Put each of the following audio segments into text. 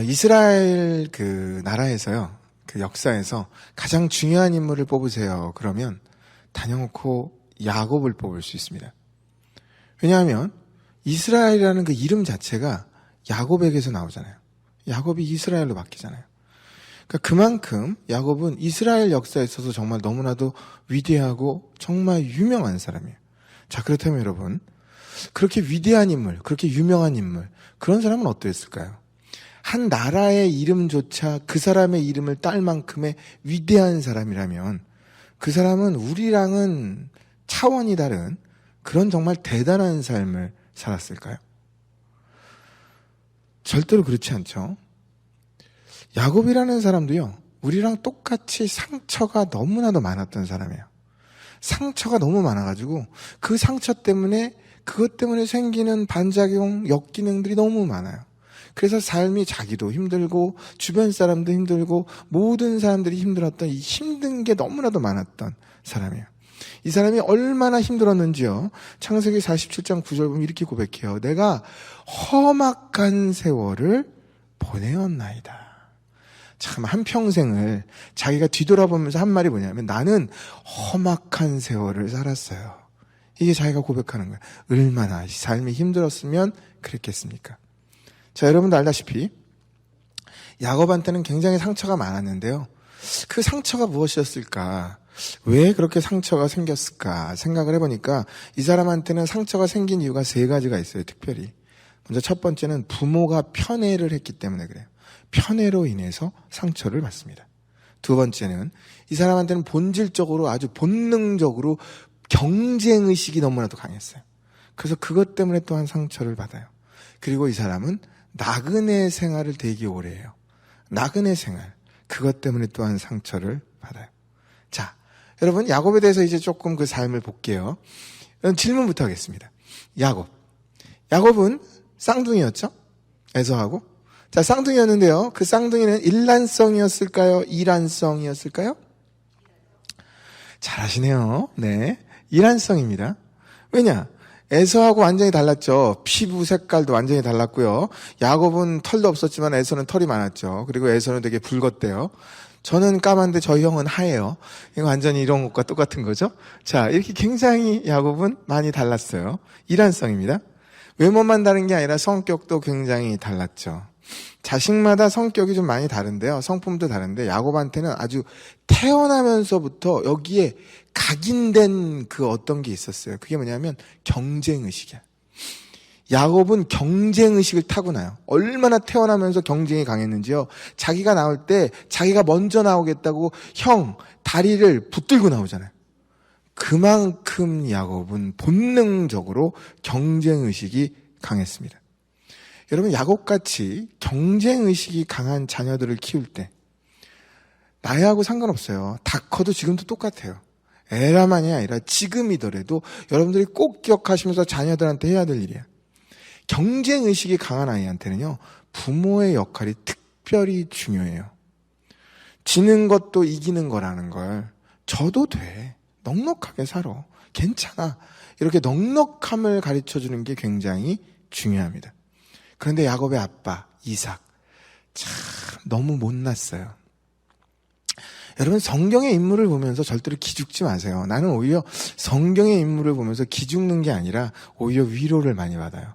이스라엘 그 나라에서요, 그 역사에서 가장 중요한 인물을 뽑으세요. 그러면 단연코 야곱을 뽑을 수 있습니다. 왜냐하면 이스라엘이라는 그 이름 자체가 야곱에게서 나오잖아요. 야곱이 이스라엘로 바뀌잖아요. 그러니까 그만큼 야곱은 이스라엘 역사에 있어서 정말 너무나도 위대하고 정말 유명한 사람이에요. 자, 그렇다면 여러분, 그렇게 위대한 인물, 그렇게 유명한 인물, 그런 사람은 어떠했을까요? 한 나라의 이름조차 그 사람의 이름을 딸 만큼의 위대한 사람이라면 그 사람은 우리랑은 차원이 다른 그런 정말 대단한 삶을 살았을까요? 절대로 그렇지 않죠. 야곱이라는 사람도요, 우리랑 똑같이 상처가 너무나도 많았던 사람이에요. 상처가 너무 많아가지고 그 상처 때문에, 그것 때문에 생기는 반작용, 역기능들이 너무 많아요. 그래서 삶이 자기도 힘들고 주변 사람도 힘들고 모든 사람들이 힘들었던 이 힘든 게 너무나도 많았던 사람이에요. 이 사람이 얼마나 힘들었는지요, 창세기 47장 9절 보면 이렇게 고백해요. 내가 험악한 세월을 보내었나이다. 참, 한평생을 자기가 뒤돌아보면서 한 말이 뭐냐면, 나는 험악한 세월을 살았어요. 이게 자기가 고백하는 거예요. 얼마나 삶이 힘들었으면 그랬겠습니까? 자, 여러분도 알다시피 야곱한테는 굉장히 상처가 많았는데요, 그 상처가 무엇이었을까? 왜 그렇게 상처가 생겼을까 생각을 해보니까 이 사람한테는 상처가 생긴 이유가 세 가지가 있어요. 특별히 먼저 첫 번째는 부모가 편애를 했기 때문에 그래요. 편애로 인해서 상처를 받습니다. 두 번째는 이 사람한테는 본질적으로, 아주 본능적으로 경쟁의식이 너무나도 강했어요. 그래서 그것 때문에 또한 상처를 받아요. 그리고 이 사람은 나그네 생활을 되게 오래 해요. 나그네 생활, 그것 때문에 또한 상처를 받아요. 자, 여러분, 야곱에 대해서 이제 조금 그 삶을 볼게요. 질문부터 하겠습니다. 야곱은 쌍둥이였죠? 에서하고. 자, 쌍둥이였는데요, 그 쌍둥이는 일란성이었을까요? 이란성이었을까요? 잘하시네요. 네, 이란성입니다. 왜냐? 에서하고 완전히 달랐죠. 피부 색깔도 완전히 달랐고요. 야곱은 털도 없었지만 에서는 털이 많았죠. 그리고 에서는 되게 붉었대요. 저는 까만데 저희 형은 하얘요. 이거 완전히 이런 것과 똑같은 거죠. 자, 이렇게 굉장히 야곱은 많이 달랐어요. 이란성입니다. 외모만 다른 게 아니라 성격도 굉장히 달랐죠. 자식마다 성격이 좀 많이 다른데요, 성품도 다른데 야곱한테는 아주 태어나면서부터 여기에 각인된 그 어떤 게 있었어요. 그게 뭐냐면 경쟁의식이야. 야곱은 경쟁의식을 타고나요. 얼마나 태어나면서 경쟁이 강했는지요, 자기가 나올 때 자기가 먼저 나오겠다고 형 다리를 붙들고 나오잖아요. 그만큼 야곱은 본능적으로 경쟁의식이 강했습니다. 여러분, 야곱같이 경쟁의식이 강한 자녀들을 키울 때 나이하고 상관없어요. 다 커도 지금도 똑같아요. 에라만이 아니라 지금이더라도 여러분들이 꼭 기억하시면서 자녀들한테 해야 될 일이에요. 경쟁의식이 강한 아이한테는요, 부모의 역할이 특별히 중요해요. 지는 것도 이기는 거라는 걸, 저도 돼, 넉넉하게 살아, 괜찮아, 이렇게 넉넉함을 가르쳐주는 게 굉장히 중요합니다. 그런데 야곱의 아빠 이삭, 참 너무 못났어요. 여러분, 성경의 인물을 보면서 절대로 기죽지 마세요. 나는 오히려 성경의 인물을 보면서 기죽는 게 아니라 오히려 위로를 많이 받아요.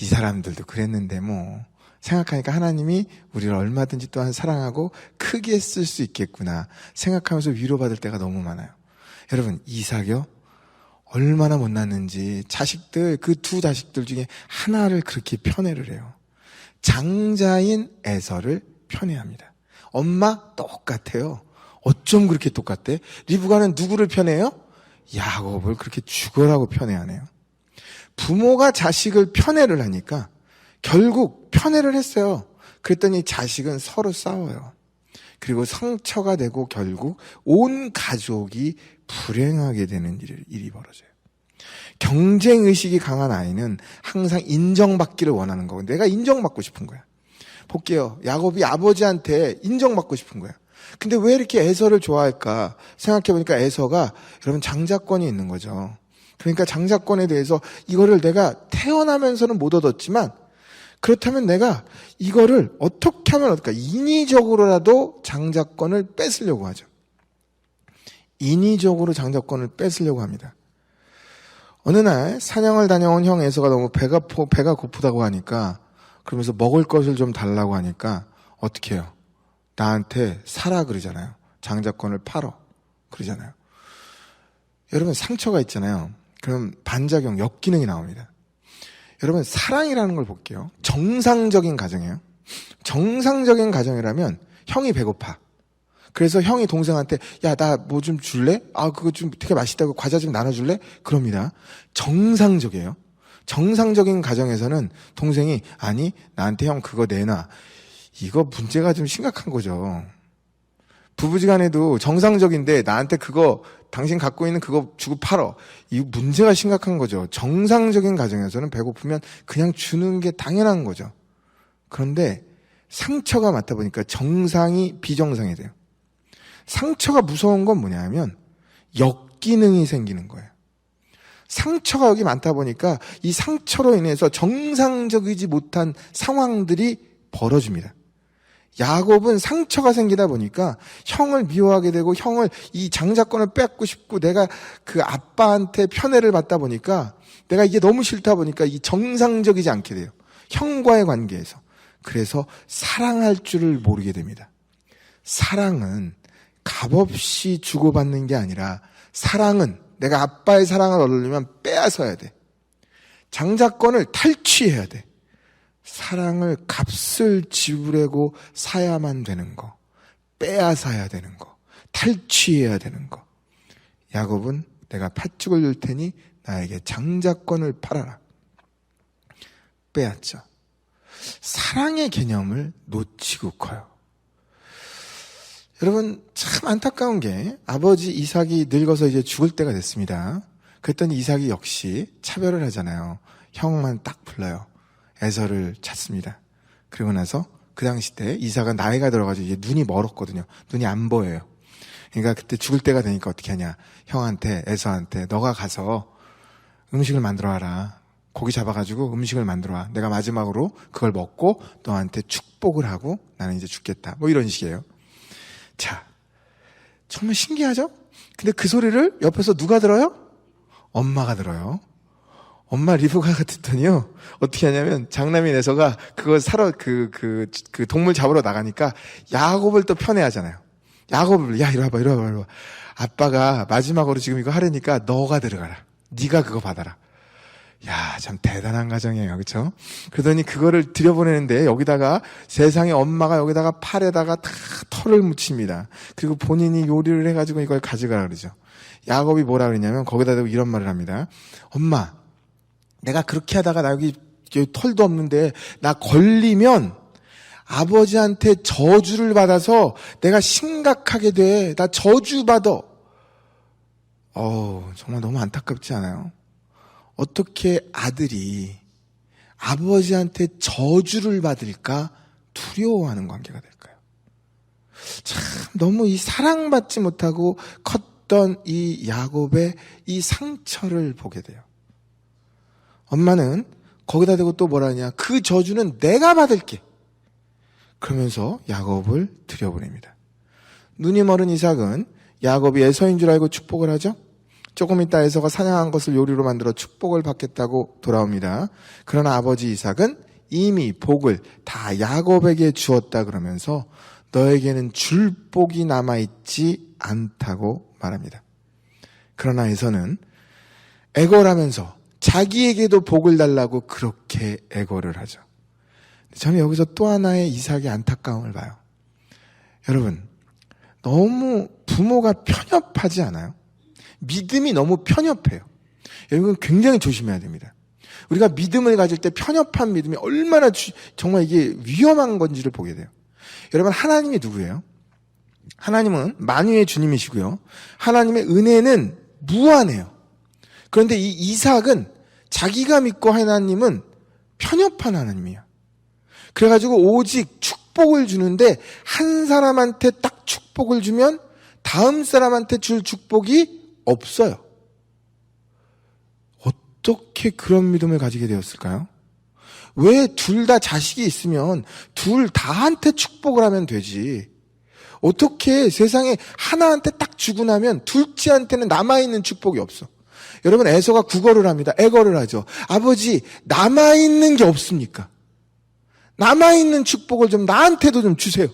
이 사람들도 그랬는데 뭐, 생각하니까 하나님이 우리를 얼마든지 또한 사랑하고 크게 쓸 수 있겠구나 생각하면서 위로받을 때가 너무 많아요. 여러분, 이삭이요, 얼마나 못났는지 자식들, 그 두 자식들 중에 하나를 그렇게 편애를 해요. 장자인 에서를 편애합니다. 엄마 똑같아요. 어쩜 그렇게 똑같대? 리브가는 누구를 편애해요? 야곱을 그렇게 죽어라고 편애하네요. 부모가 자식을 편애를 하니까 결국 편애를 했어요. 그랬더니 자식은 서로 싸워요. 그리고 상처가 되고 결국 온 가족이 불행하게 되는 일이 벌어져요. 경쟁의식이 강한 아이는 항상 인정받기를 원하는 거고, 내가 인정받고 싶은 거야. 볼게요. 야곱이 아버지한테 인정받고 싶은 거야. 근데 왜 이렇게 에서를 좋아할까 생각해보니까 에서가, 여러분, 장자권이 있는 거죠. 그러니까 장자권에 대해서 이거를 내가 태어나면서는 못 얻었지만 그렇다면 내가 이거를 어떻게 하면 어떨까? 인위적으로라도 장자권을 뺏으려고 하죠. 인위적으로 장자권을 뺏으려고 합니다. 어느 날 사냥을 다녀온 형 에서가 너무 배가 고프다고 하니까 그러면서 먹을 것을 좀 달라고 하니까 어떻게 해요? 나한테 사라 그러잖아요. 장자권을 팔어 그러잖아요. 여러분 상처가 있잖아요. 그럼 반작용, 역기능이 나옵니다. 여러분 사랑이라는 걸 볼게요. 정상적인 가정이에요. 정상적인 가정이라면 형이 배고파. 그래서 형이 동생한테 야, 나 뭐 좀 줄래? 아, 그거 좀 되게 맛있다고 과자 좀 나눠줄래? 그럽니다. 정상적이에요. 정상적인 가정에서는 동생이 아니 나한테 형 그거 내놔. 이거 문제가 좀 심각한 거죠. 부부지간에도 정상적인데 나한테 그거 당신 갖고 있는 그거 주고 팔어. 이 문제가 심각한 거죠. 정상적인 가정에서는 배고프면 그냥 주는 게 당연한 거죠. 그런데 상처가 맞다 보니까 정상이 비정상이 돼요. 상처가 무서운 건 뭐냐면 역기능이 생기는 거예요. 상처가 여기 많다 보니까 이 상처로 인해서 정상적이지 못한 상황들이 벌어집니다. 야곱은 상처가 생기다 보니까 형을 미워하게 되고 형을 이 장자권을 뺏고 싶고 내가 그 아빠한테 편애를 받다 보니까 내가 이게 너무 싫다 보니까 이 정상적이지 않게 돼요. 형과의 관계에서. 그래서 사랑할 줄을 모르게 됩니다. 사랑은 값없이 주고받는 게 아니라 사랑은 내가 아빠의 사랑을 얻으려면 빼앗아야 돼. 장자권을 탈취해야 돼. 사랑을 값을 지불하고 사야만 되는 거, 빼앗아야 되는 거, 탈취해야 되는 거. 야곱은 내가 팥죽을 줄 테니 나에게 장자권을 팔아라. 빼앗죠. 사랑의 개념을 놓치고 커요. 여러분 참 안타까운 게 아버지 이삭이 늙어서 이제 죽을 때가 됐습니다. 그랬더니 이삭이 역시 차별을 하잖아요. 형만 딱 불러요. 에서를 찾습니다. 그리고 나서 그 당시 때 이삭은 나이가 들어가지고 이제 눈이 멀었거든요. 눈이 안 보여요. 그러니까 그때 죽을 때가 되니까 어떻게 하냐. 형한테 에서한테 너가 가서 음식을 만들어 와라. 고기 잡아가지고 음식을 만들어 와. 내가 마지막으로 그걸 먹고 너한테 축복을 하고 나는 이제 죽겠다. 뭐 이런 식이에요. 자, 정말 신기하죠? 근데 그 소리를 옆에서 누가 들어요? 엄마가 들어요. 엄마 리브가가 듣더니요, 어떻게 하냐면, 장남인 에서가 그거 사러, 그 동물 잡으러 나가니까, 야곱을 또 편애하잖아요. 야곱을, 야, 이리 와봐. 아빠가 마지막으로 지금 이거 하려니까, 너가 들어가라. 네가 그거 받아라. 야, 참 대단한 가정이에요. 그쵸? 그러더니 그거를 들여보내는데, 여기다가, 세상에 엄마가 여기다가 팔에다가 다 털을 묻힙니다. 그리고 본인이 요리를 해가지고 이걸 가져가라 그러죠. 야곱이 뭐라 그러냐면, 거기다 대고 이런 말을 합니다. 엄마, 내가 그렇게 하다가 나 여기 털도 없는데 나 걸리면 아버지한테 저주를 받아서 내가 심각하게 돼. 나 저주받아. 정말 너무 안타깝지 않아요? 어떻게 아들이 아버지한테 저주를 받을까 두려워하는 관계가 될까요? 참 너무 이 사랑받지 못하고 컸던 이 야곱의 이 상처를 보게 돼요. 엄마는 거기다 대고 또 뭐라 하냐. 그 저주는 내가 받을게. 그러면서 야곱을 들여보냅니다. 눈이 멀은 이삭은 야곱이 에서인 줄 알고 축복을 하죠. 조금 있다 에서가 사냥한 것을 요리로 만들어 축복을 받겠다고 돌아옵니다. 그러나 아버지 이삭은 이미 복을 다 야곱에게 주었다 그러면서 너에게는 줄 복이 남아있지 않다고 말합니다. 그러나 에서는 애걸하면서 자기에게도 복을 달라고 그렇게 애걸을 하죠. 저는 여기서 또 하나의 이삭의 안타까움을 봐요. 여러분, 너무 부모가 편협하지 않아요? 믿음이 너무 편협해요. 여러분 굉장히 조심해야 됩니다. 우리가 믿음을 가질 때 편협한 믿음이 얼마나 정말 이게 위험한 건지를 보게 돼요. 여러분 하나님이 누구예요? 하나님은 만유의 주님이시고요. 하나님의 은혜는 무한해요. 그런데 이 이삭은 자기가 믿고 하나님은 편협한 하나님이야. 그래가지고 오직 축복을 주는데 한 사람한테 딱 축복을 주면 다음 사람한테 줄 축복이 없어요. 어떻게 그런 믿음을 가지게 되었을까요? 왜 둘 다 자식이 있으면 둘 다한테 축복을 하면 되지? 어떻게 세상에 하나한테 딱 주고 나면 둘째한테는 남아있는 축복이 없어? 여러분, 에서가 구걸을 합니다. 애걸을 하죠. 아버지, 남아있는 게 없습니까? 남아있는 축복을 좀 나한테도 좀 주세요.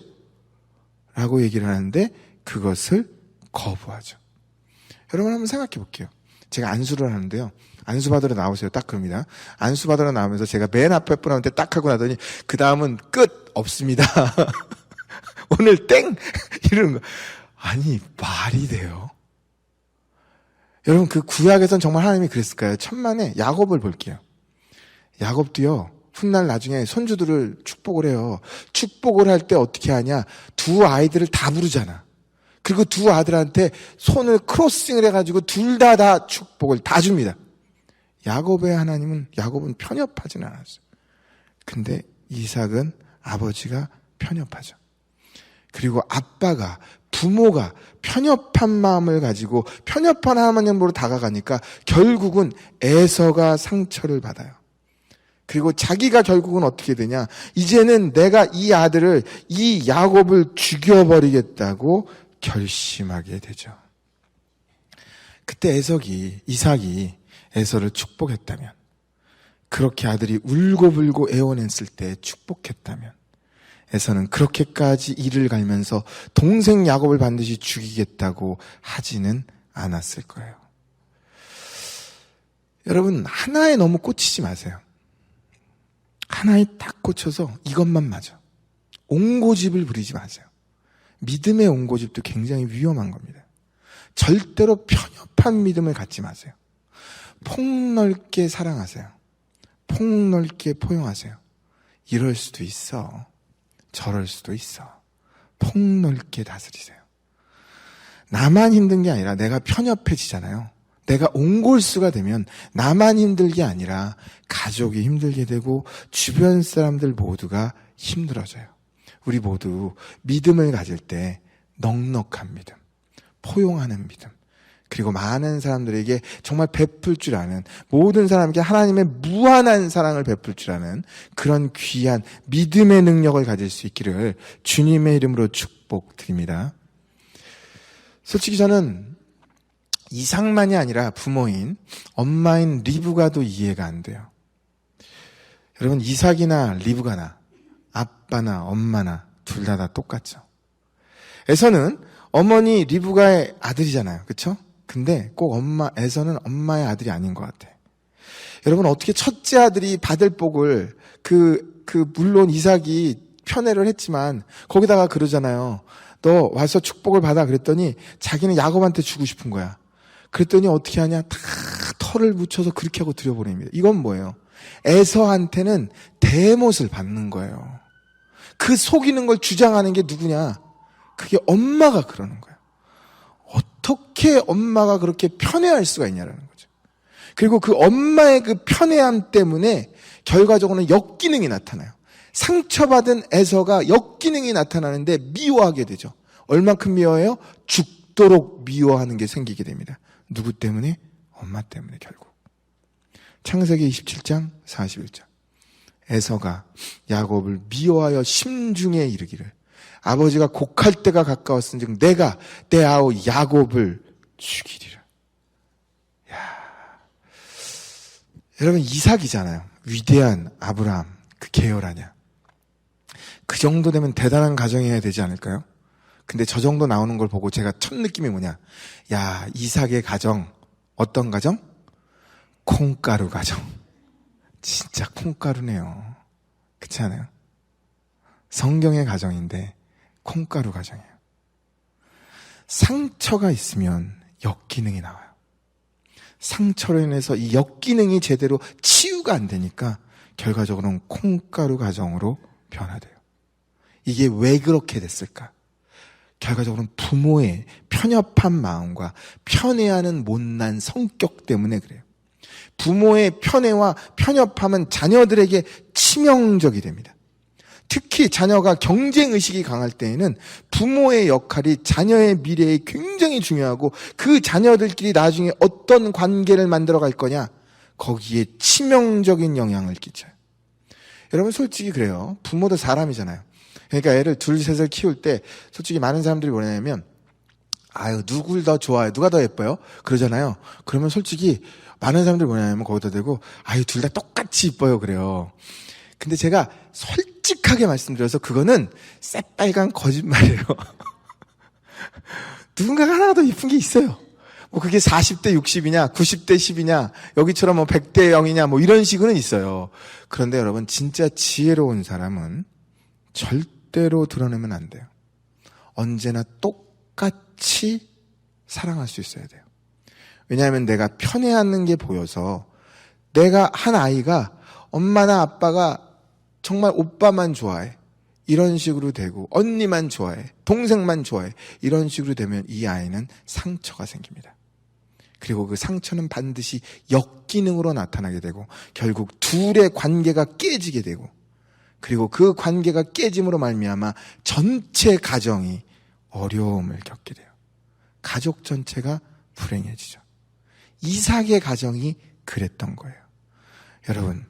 라고 얘기를 하는데 그것을 거부하죠. 여러분 한번 생각해 볼게요. 제가 안수를 하는데요. 안수 받으러 나오세요. 딱 그럽니다. 안수 받으러 나오면서 제가 맨 앞에 분한테 딱 하고 나더니 그 다음은 끝 없습니다. 오늘 땡 이러는 거. 아니 말이 돼요? 여러분 그 구약에선 정말 하나님이 그랬을까요? 천만에 야곱을 볼게요. 야곱도요. 훗날 나중에 손주들을 축복을 해요. 축복을 할 때 어떻게 하냐? 두 아이들을 다 부르잖아. 그리고 두 아들한테 손을 크로싱을 해가지고 둘 다 축복을 다 줍니다. 야곱은 편협하지는 않았어요. 근데 이삭은 아버지가 편협하죠. 그리고 아빠가, 부모가 편협한 마음을 가지고 편협한 하나님으로 다가가니까 결국은 에서가 상처를 받아요. 그리고 자기가 결국은 어떻게 되냐? 이제는 내가 이 아들을, 이 야곱을 죽여버리겠다고 결심하게 되죠. 그때 이삭이 에서를 축복했다면, 그렇게 아들이 울고불고 애원했을 때 축복했다면, 에서는 그렇게까지 이를 갈면서 동생 야곱을 반드시 죽이겠다고 하지는 않았을 거예요. 여러분, 하나에 너무 꽂히지 마세요. 하나에 딱 꽂혀서 이것만 맞아. 옹고집을 부리지 마세요. 믿음의 옹고집도 굉장히 위험한 겁니다. 절대로 편협한 믿음을 갖지 마세요. 폭넓게 사랑하세요. 폭넓게 포용하세요. 이럴 수도 있어. 저럴 수도 있어. 폭넓게 다스리세요. 나만 힘든 게 아니라 내가 편협해지잖아요. 내가 옹골수가 되면 나만 힘들게 아니라 가족이 힘들게 되고 주변 사람들 모두가 힘들어져요. 우리 모두 믿음을 가질 때 넉넉한 믿음, 포용하는 믿음, 그리고 많은 사람들에게 정말 베풀 줄 아는, 모든 사람에게 하나님의 무한한 사랑을 베풀 줄 아는 그런 귀한 믿음의 능력을 가질 수 있기를 주님의 이름으로 축복드립니다. 솔직히 저는 이삭만이 아니라 부모인 엄마인 리브가도 이해가 안 돼요. 여러분, 이삭이나 리브가나 아빠나 엄마나 둘 다 똑같죠. 에서는 어머니 리브가의 아들이잖아요. 그렇죠? 근데 꼭 에서는 엄마의 아들이 아닌 것 같아. 여러분, 어떻게 첫째 아들이 받을 복을 물론 이삭이 편애를 했지만 거기다가 그러잖아요. 너 와서 축복을 받아. 그랬더니 자기는 야곱한테 주고 싶은 거야. 그랬더니 어떻게 하냐? 다 털을 묻혀서 그렇게 하고 들여보냅니다. 이건 뭐예요? 에서한테는 대못을 받는 거예요. 그 속이는 걸 주장하는 게 누구냐? 그게 엄마가 그러는 거예요. 어떻게 엄마가 그렇게 편애할 수가 있냐라는 거죠. 그리고 그 엄마의 그 편애함 때문에 결과적으로는 역기능이 나타나요. 상처받은 에서가 역기능이 나타나는데 미워하게 되죠. 얼만큼 미워해요? 죽도록 미워하는 게 생기게 됩니다. 누구 때문에? 엄마 때문에 결국. 창세기 27장 41절. 에서가 야곱을 미워하여 심중에 이르기를 아버지가 곡할 때가 가까웠은즉 내가 내 아우 야곱을 죽이리라. 야, 여러분, 이삭이잖아요. 위대한 아브라함, 그 계열 아니야. 그 정도 되면 대단한 가정이어야 되지 않을까요? 근데 저 정도 나오는 걸 보고 제가 첫 느낌이 뭐냐? 야, 이삭의 가정, 어떤 가정? 콩가루 가정. 진짜 콩가루네요. 그렇지 않아요? 성경의 가정인데 콩가루 가정이에요. 상처가 있으면 역기능이 나와요. 상처로 인해서 이 역기능이 제대로 치유가 안 되니까 결과적으로는 콩가루 가정으로 변화돼요. 이게 왜 그렇게 됐을까? 결과적으로는 부모의 편협한 마음과 편애하는 못난 성격 때문에 그래요. 부모의 편애와 편협함은 자녀들에게 치명적이 됩니다. 특히 자녀가 경쟁의식이 강할 때에는 부모의 역할이 자녀의 미래에 굉장히 중요하고 그 자녀들끼리 나중에 어떤 관계를 만들어 갈 거냐, 거기에 치명적인 영향을 끼쳐요. 여러분 솔직히 그래요. 부모도 사람이잖아요. 그러니까 애를 둘, 셋을 키울 때 솔직히 많은 사람들이 뭐냐면 아유 누굴 더 좋아해? 누가 더 예뻐요? 그러잖아요. 그러면 솔직히 많은 사람들이 뭐냐면 거기다 대고 아유 둘 다 똑같이 이뻐요 그래요. 근데 제가 솔직하게 말씀드려서 그거는 새빨간 거짓말이에요. 누군가가 하나가 더 이쁜 게 있어요. 뭐 그게 40대 60이냐 90대 10이냐 여기처럼 뭐 100대 0이냐 뭐 이런 식으로는 있어요. 그런데 여러분 진짜 지혜로운 사람은 절대로 드러내면 안 돼요. 언제나 똑같이 사랑할 수 있어야 돼요. 왜냐하면 내가 편애하는 게 보여서 내가 한 아이가 엄마나 아빠가 정말 오빠만 좋아해 이런 식으로 되고 언니만 좋아해 동생만 좋아해 이런 식으로 되면 이 아이는 상처가 생깁니다. 그리고 그 상처는 반드시 역기능으로 나타나게 되고 결국 둘의 관계가 깨지게 되고 그리고 그 관계가 깨짐으로 말미암아 전체 가정이 어려움을 겪게 돼요. 가족 전체가 불행해지죠. 이삭의 가정이 그랬던 거예요. 여러분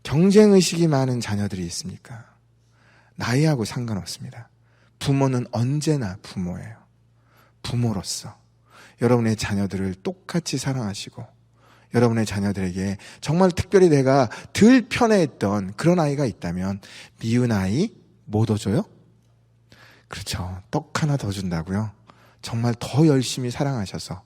경쟁의식이 많은 자녀들이 있습니까? 나이하고 상관없습니다. 부모는 언제나 부모예요. 부모로서 여러분의 자녀들을 똑같이 사랑하시고 여러분의 자녀들에게 정말 특별히 내가 덜 편애했던 그런 아이가 있다면 미운 아이 뭐 더 줘요? 그렇죠. 떡 하나 더 준다고요. 정말 더 열심히 사랑하셔서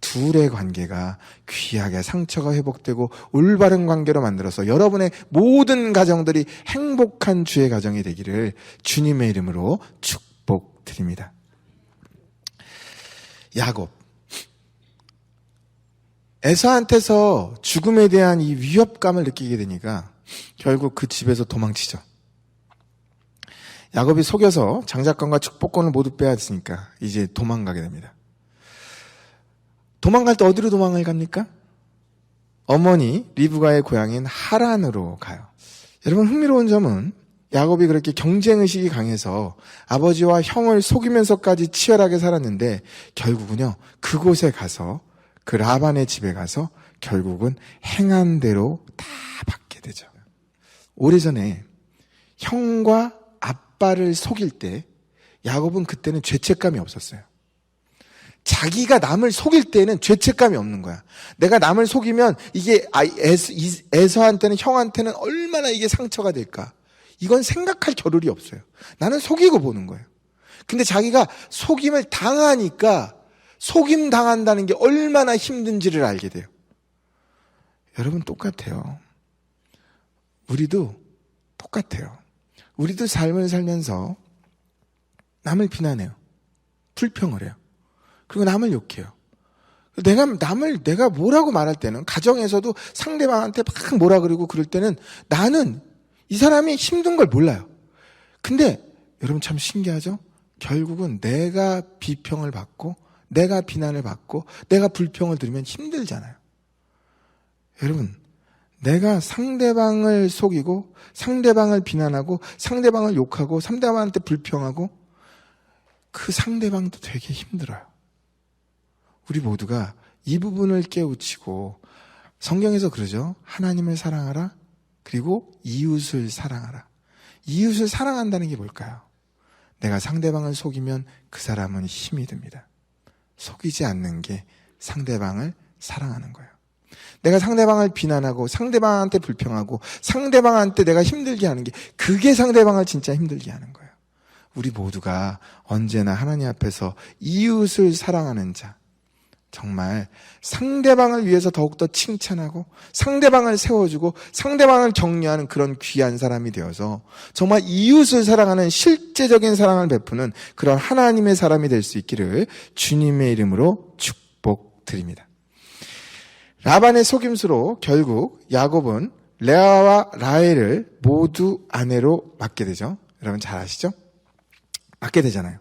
둘의 관계가 귀하게 상처가 회복되고 올바른 관계로 만들어서 여러분의 모든 가정들이 행복한 주의 가정이 되기를 주님의 이름으로 축복드립니다. 야곱 에서한테서 죽음에 대한 이 위협감을 느끼게 되니까 결국 그 집에서 도망치죠. 야곱이 속여서 장자권과 축복권을 모두 빼앗으니까 이제 도망가게 됩니다. 도망갈 때 어디로 도망을 갑니까? 어머니 리브가의 고향인 하란으로 가요. 여러분 흥미로운 점은 야곱이 그렇게 경쟁의식이 강해서 아버지와 형을 속이면서까지 치열하게 살았는데 결국은요 그곳에 가서 그 라반의 집에 가서 결국은 행한 대로 다 받게 되죠. 오래전에 형과 아빠를 속일 때 야곱은 그때는 죄책감이 없었어요. 자기가 남을 속일 때는 죄책감이 없는 거야. 내가 남을 속이면 이게 에서한테는 형한테는 얼마나 이게 상처가 될까. 이건 생각할 겨를이 없어요. 나는 속이고 보는 거예요. 근데 자기가 속임을 당하니까 속임 당한다는 게 얼마나 힘든지를 알게 돼요. 여러분 똑같아요. 우리도 똑같아요. 우리도 삶을 살면서 남을 비난해요. 불평을 해요. 그리고 남을 욕해요. 내가 뭐라고 말할 때는 가정에서도 상대방한테 막 뭐라 그러고 그럴 때는 나는 이 사람이 힘든 걸 몰라요. 근데 여러분 참 신기하죠? 결국은 내가 비평을 받고 내가 비난을 받고 내가 불평을 들으면 힘들잖아요. 여러분 내가 상대방을 속이고 상대방을 비난하고 상대방을 욕하고 상대방한테 불평하고 그 상대방도 되게 힘들어요. 우리 모두가 이 부분을 깨우치고 성경에서 그러죠. 하나님을 사랑하라. 그리고 이웃을 사랑하라. 이웃을 사랑한다는 게 뭘까요? 내가 상대방을 속이면 그 사람은 힘이 듭니다. 속이지 않는 게 상대방을 사랑하는 거예요. 내가 상대방을 비난하고 상대방한테 불평하고 상대방한테 내가 힘들게 하는 게 그게 상대방을 진짜 힘들게 하는 거예요. 우리 모두가 언제나 하나님 앞에서 이웃을 사랑하는 자, 정말 상대방을 위해서 더욱더 칭찬하고 상대방을 세워주고 상대방을 격려하는 그런 귀한 사람이 되어서 정말 이웃을 사랑하는 실제적인 사랑을 베푸는 그런 하나님의 사람이 될 수 있기를 주님의 이름으로 축복드립니다. 라반의 속임수로 결국 야곱은 레아와 라헬을 모두 아내로 맡게 되죠. 여러분 잘 아시죠? 맡게 되잖아요.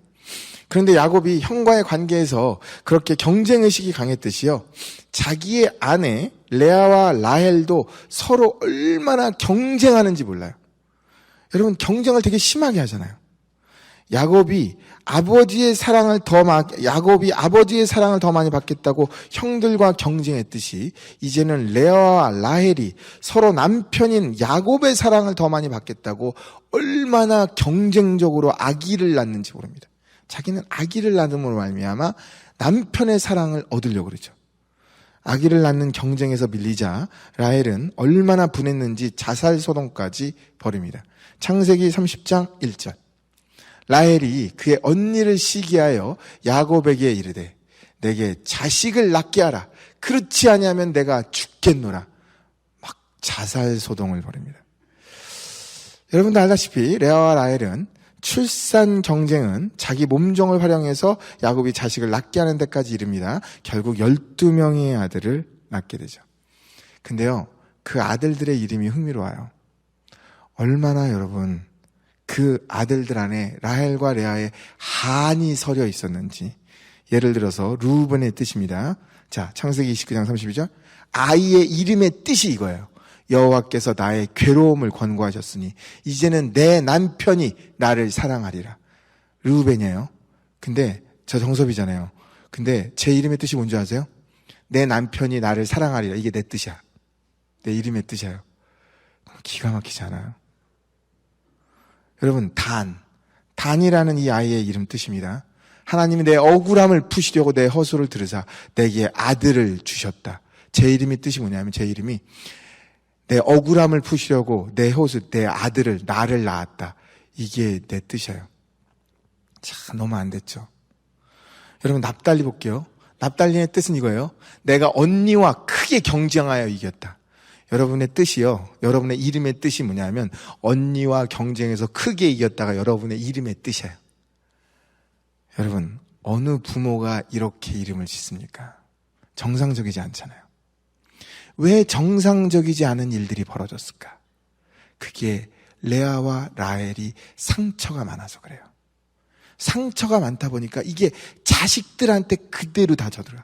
그런데 야곱이 형과의 관계에서 그렇게 경쟁의식이 강했듯이요. 자기의 아내 레아와 라헬도 서로 얼마나 경쟁하는지 몰라요. 여러분 경쟁을 되게 심하게 하잖아요. 야곱이 아버지의 사랑을 더 많이 받겠다고 형들과 경쟁했듯이 이제는 레아와 라헬이 서로 남편인 야곱의 사랑을 더 많이 받겠다고 얼마나 경쟁적으로 아기를 낳는지 모릅니다. 자기는 아기를 낳음으로 말미암아 남편의 사랑을 얻으려고 그러죠. 아기를 낳는 경쟁에서 밀리자 라헬은 얼마나 분했는지 자살소동까지 벌입니다. 창세기 30장 1절. 라헬이 그의 언니를 시기하여 야곱에게 이르되 내게 자식을 낳게 하라. 그렇지 아니하면 내가 죽겠노라. 막 자살소동을 벌입니다. 여러분도 알다시피 레아와 라헬은 출산 경쟁은 자기 몸종을 활용해서 야곱이 자식을 낳게 하는 데까지 이릅니다. 결국 12명의 아들을 낳게 되죠. 근데요, 그 아들들의 이름이 흥미로워요. 얼마나 여러분 그 아들들 안에 라헬과 레아의 한이 서려 있었는지. 예를 들어서 루벤의 뜻입니다. 자, 창세기 29장 32절. 아이의 이름의 뜻이 이거예요. 여호와께서 나의 괴로움을 권고하셨으니 이제는 내 남편이 나를 사랑하리라. 루벤이에요. 근데 저 정섭이잖아요. 근데 제 이름의 뜻이 뭔지 아세요? 내 남편이 나를 사랑하리라. 이게 내 뜻이야. 내 이름의 뜻이에요. 기가 막히지 않아요? 여러분, 단이라는 이 아이의 이름 뜻입니다. 하나님이 내 억울함을 푸시려고 내 허소를 들으사 내게 아들을 주셨다. 제 이름의 뜻이 뭐냐면 제 이름이 내 억울함을 푸시려고 내 허수, 내 아들을, 나를 낳았다. 이게 내 뜻이에요. 참 너무 안 됐죠. 여러분, 납달리 볼게요. 납달리의 뜻은 이거예요. 내가 언니와 크게 경쟁하여 이겼다. 여러분의 뜻이요. 여러분의 이름의 뜻이 뭐냐면 언니와 경쟁해서 크게 이겼다가 여러분의 이름의 뜻이에요. 여러분, 어느 부모가 이렇게 이름을 짓습니까? 정상적이지 않잖아요. 왜 정상적이지 않은 일들이 벌어졌을까? 그게 레아와 라헬이 상처가 많아서 그래요. 상처가 많다 보니까 이게 자식들한테 그대로 다 져들어요.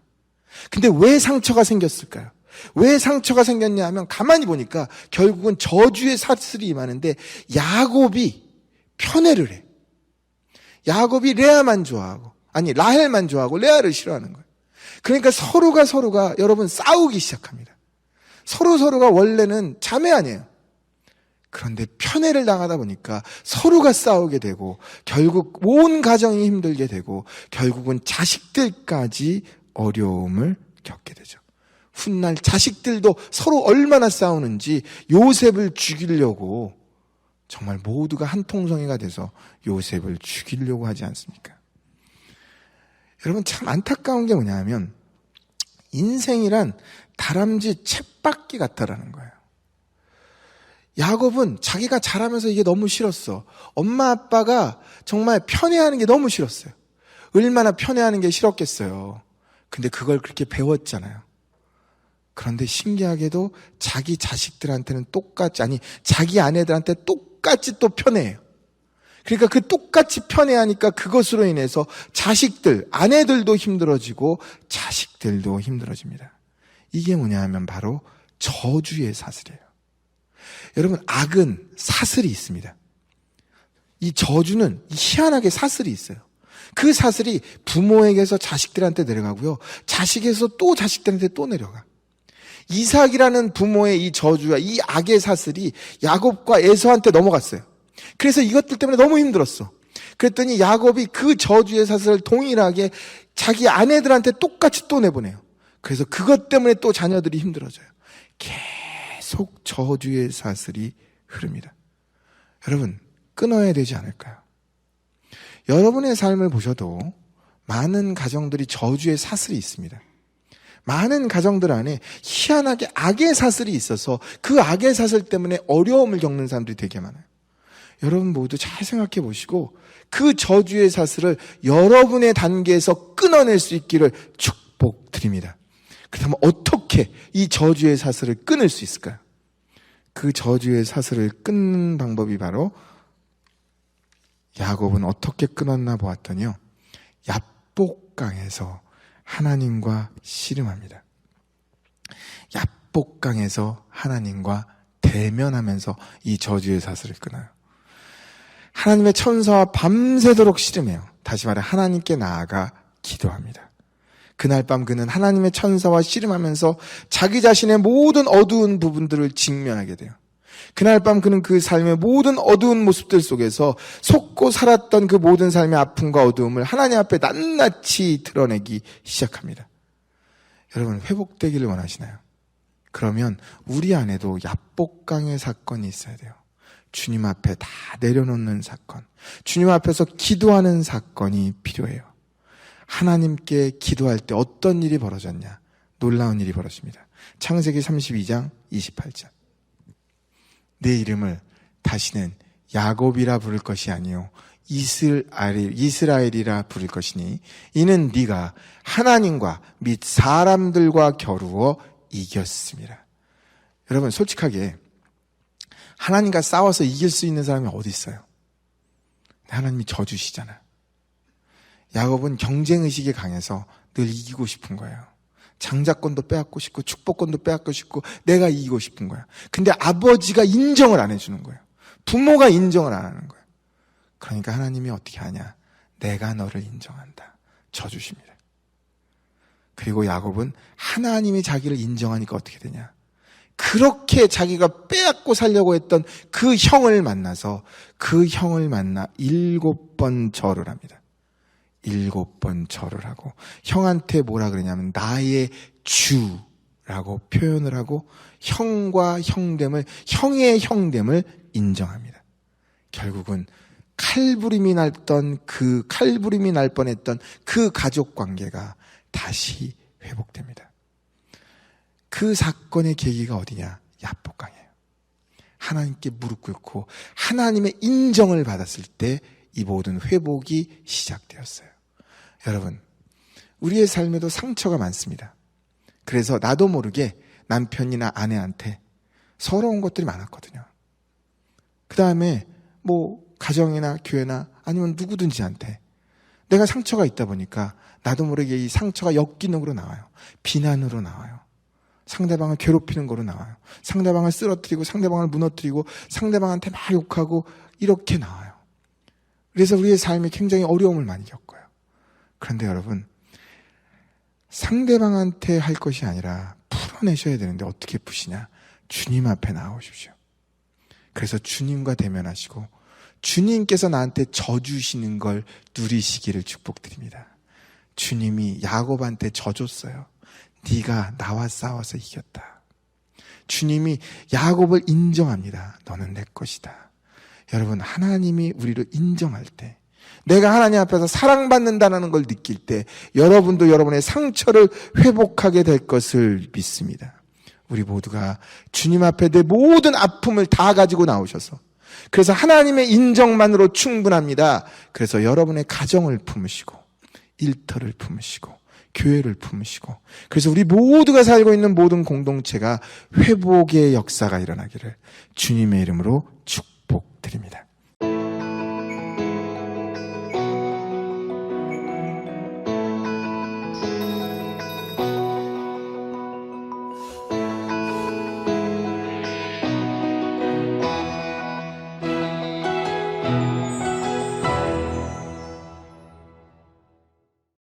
근데 왜 상처가 생겼을까요? 왜 상처가 생겼냐 하면 가만히 보니까 결국은 저주의 사슬이 임하는데 야곱이 편애를 해. 야곱이 라헬만 좋아하고 레아를 싫어하는 거예요. 그러니까 서로가 여러분 싸우기 시작합니다. 서로가 원래는 자매 아니에요. 그런데 편애를 당하다 보니까 서로가 싸우게 되고 결국 온 가정이 힘들게 되고 결국은 자식들까지 어려움을 겪게 되죠. 훗날 자식들도 서로 얼마나 싸우는지 요셉을 죽이려고 정말 모두가 한 통성이가 돼서 요셉을 죽이려고 하지 않습니까? 여러분, 참 안타까운 게 뭐냐면 인생이란 다람쥐 쳇바퀴 같다라는 거예요. 야곱은 자기가 자라면서 이게 너무 싫었어. 엄마 아빠가 정말 편애하는 게 너무 싫었어요. 얼마나 편애하는 게 싫었겠어요. 근데 그걸 그렇게 배웠잖아요. 그런데 신기하게도 자기 자식들한테는 자기 아내들한테 똑같이 또 편애해요. 그러니까 그 똑같이 편애하니까 그것으로 인해서 아내들도 힘들어지고 자식들도 힘들어집니다. 이게 뭐냐 하면 바로 저주의 사슬이에요. 여러분, 악은 사슬이 있습니다. 이 저주는 희한하게 사슬이 있어요. 그 사슬이 부모에게서 자식들한테 내려가고요. 자식에서 또 자식들한테 또 내려가. 이삭이라는 부모의 이 저주와 이 악의 사슬이 야곱과 에서한테 넘어갔어요. 그래서 이것들 때문에 너무 힘들었어. 그랬더니 야곱이 그 저주의 사슬을 동일하게 자기 아내들한테 똑같이 또 내보내요. 그래서 그것 때문에 또 자녀들이 힘들어져요. 계속 저주의 사슬이 흐릅니다. 여러분, 끊어야 되지 않을까요? 여러분의 삶을 보셔도 많은 가정들이 저주의 사슬이 있습니다. 많은 가정들 안에 희한하게 악의 사슬이 있어서 그 악의 사슬 때문에 어려움을 겪는 사람들이 되게 많아요. 여러분 모두 잘 생각해 보시고 그 저주의 사슬을 여러분의 단계에서 끊어낼 수 있기를 축복드립니다. 그렇다면 어떻게 이 저주의 사슬을 끊을 수 있을까요? 그 저주의 사슬을 끊는 방법이 바로 야곱은 어떻게 끊었나 보았더니요. 야복강에서 하나님과 씨름합니다. 야복강에서 하나님과 대면하면서 이 저주의 사슬을 끊어요. 하나님의 천사와 밤새도록 씨름해요. 다시 말해 하나님께 나아가 기도합니다. 그날 밤 그는 하나님의 천사와 씨름하면서 자기 자신의 모든 어두운 부분들을 직면하게 돼요. 그날 밤 그는 그 삶의 모든 어두운 모습들 속에서 속고 살았던 그 모든 삶의 아픔과 어두움을 하나님 앞에 낱낱이 드러내기 시작합니다. 여러분, 회복되기를 원하시나요? 그러면 우리 안에도 야복강의 사건이 있어야 돼요. 주님 앞에 다 내려놓는 사건, 주님 앞에서 기도하는 사건이 필요해요. 하나님께 기도할 때 어떤 일이 벌어졌냐? 놀라운 일이 벌어집니다. 창세기 32장 28절. 내 이름을 다시는 야곱이라 부를 것이 아니요 이스라엘이라 부를 것이니 이는 네가 하나님과 및 사람들과 겨루어 이겼습니다. 여러분, 솔직하게 하나님과 싸워서 이길 수 있는 사람이 어디 있어요? 하나님이 져주시잖아요. 야곱은 경쟁의식이 강해서 늘 이기고 싶은 거예요. 장자권도 빼앗고 싶고 축복권도 빼앗고 싶고 내가 이기고 싶은 거야. 근데 아버지가 인정을 안 해주는 거예요. 부모가 인정을 안 하는 거예요. 그러니까 하나님이 어떻게 하냐? 내가 너를 인정한다. 져주십니다. 그리고 야곱은 하나님이 자기를 인정하니까 어떻게 되냐? 그렇게 자기가 빼앗고 살려고 했던 그 형을 만나서 그 형을 만나 7번 절을 합니다. 7번 절을 하고 형한테 뭐라 그러냐면 나의 주라고 표현을 하고 형과 형됨을, 형의 형됨을 인정합니다. 결국은 칼부림이 날 뻔했던 그 가족 관계가 다시 회복됩니다. 그 사건의 계기가 어디냐? 야복강이에요. 하나님께 무릎 꿇고 하나님의 인정을 받았을 때 이 모든 회복이 시작되었어요. 여러분, 우리의 삶에도 상처가 많습니다. 그래서 나도 모르게 남편이나 아내한테 서러운 것들이 많았거든요. 그 다음에 가정이나 교회나 아니면 누구든지한테 내가 상처가 있다 보니까 나도 모르게 이 상처가 역기능으로 나와요. 비난으로 나와요. 상대방을 괴롭히는 거로 나와요. 상대방을 쓰러뜨리고 상대방을 무너뜨리고 상대방한테 막 욕하고 이렇게 나와요. 그래서 우리의 삶이 굉장히 어려움을 많이 겪어요. 그런데 여러분, 상대방한테 할 것이 아니라 풀어내셔야 되는데 어떻게 푸시냐? 주님 앞에 나오십시오. 그래서 주님과 대면하시고 주님께서 나한테 져주시는 걸 누리시기를 축복드립니다. 주님이 야곱한테 져줬어요. 네가 나와 싸워서 이겼다. 주님이 야곱을 인정합니다. 너는 내 것이다. 여러분, 하나님이 우리를 인정할 때, 내가 하나님 앞에서 사랑받는다는 걸 느낄 때 여러분도 여러분의 상처를 회복하게 될 것을 믿습니다. 우리 모두가 주님 앞에 내 모든 아픔을 다 가지고 나오셔서, 그래서 하나님의 인정만으로 충분합니다. 그래서 여러분의 가정을 품으시고 일터를 품으시고 교회를 품으시고, 그래서 우리 모두가 살고 있는 모든 공동체가 회복의 역사가 일어나기를 주님의 이름으로 축복드립니다.